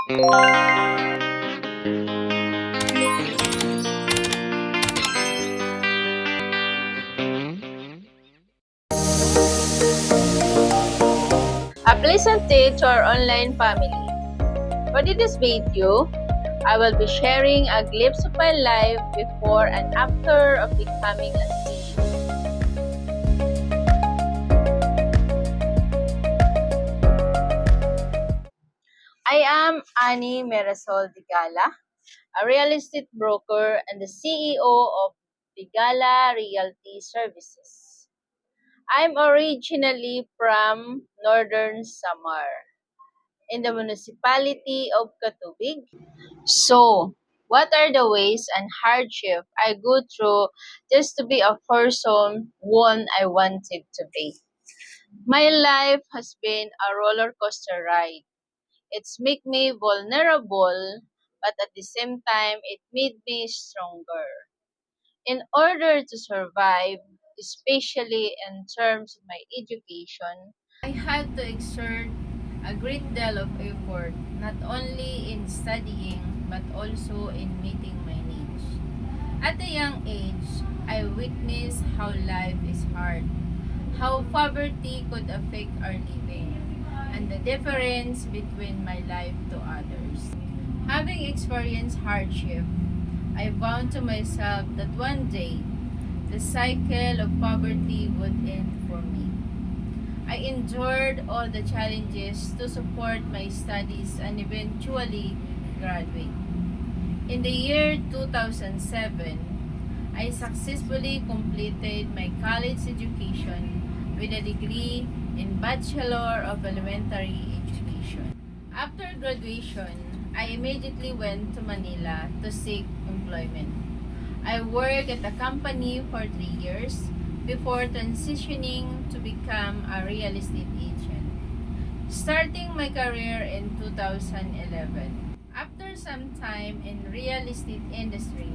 A pleasant day to our online family. For this video, I will be sharing a glimpse of my life before and after of becoming a CEO. I am Annie Mirasol Digala, a real estate broker and the CEO of Digala Realty Services. I'm originally from Northern Samar, in the municipality of Katubig. So, what are the ways and hardship I go through just to be a person one I wanted to be? My life has been a roller coaster ride. It's made me vulnerable, but at the same time, it made me stronger. In order to survive, especially in terms of my education, I had to exert a great deal of effort, not only in studying, but also in meeting my needs. At a young age, I witnessed how life is hard, how poverty could affect our living, and the difference between my life to others. Having experienced hardship, I vowed to myself that one day, the cycle of poverty would end for me. I endured all the challenges to support my studies and eventually graduate. In the year 2007, I successfully completed my college education with a degree in Bachelor of Elementary Education. After graduation, I immediately went to Manila to seek employment. I worked at a company for 3 years before transitioning to become a real estate agent, starting my career in 2011. After some time in real estate industry,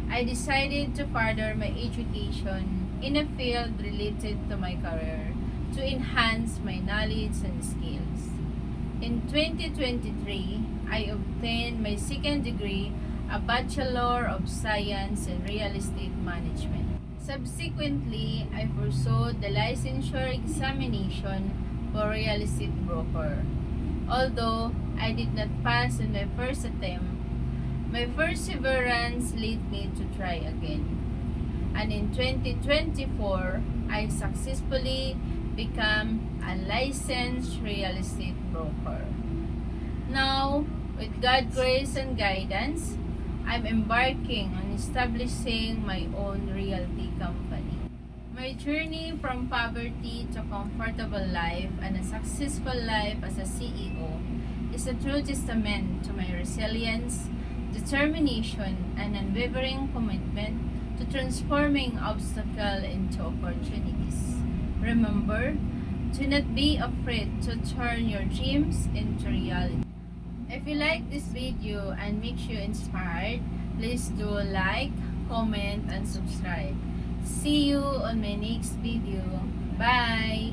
I decided to further my education in a field related to my career to enhance my knowledge and skills. In 2023, I obtained my second degree, a Bachelor of Science in Real Estate Management. Subsequently, I pursued the licensure examination for real estate broker. Although I did not pass in my first attempt, my perseverance led me to try again. And in 2024, I successfully became a licensed real estate broker. Now, with God's grace and guidance, I'm embarking on establishing my own realty company. My journey from poverty to comfortable life and a successful life as a CEO is a true testament to my resilience, determination, and unwavering commitment to transforming obstacles into opportunities. Remember, do not be afraid to turn your dreams into reality. If you like this video and makes you inspired, please do like, comment, and subscribe. See you on my next video. Bye!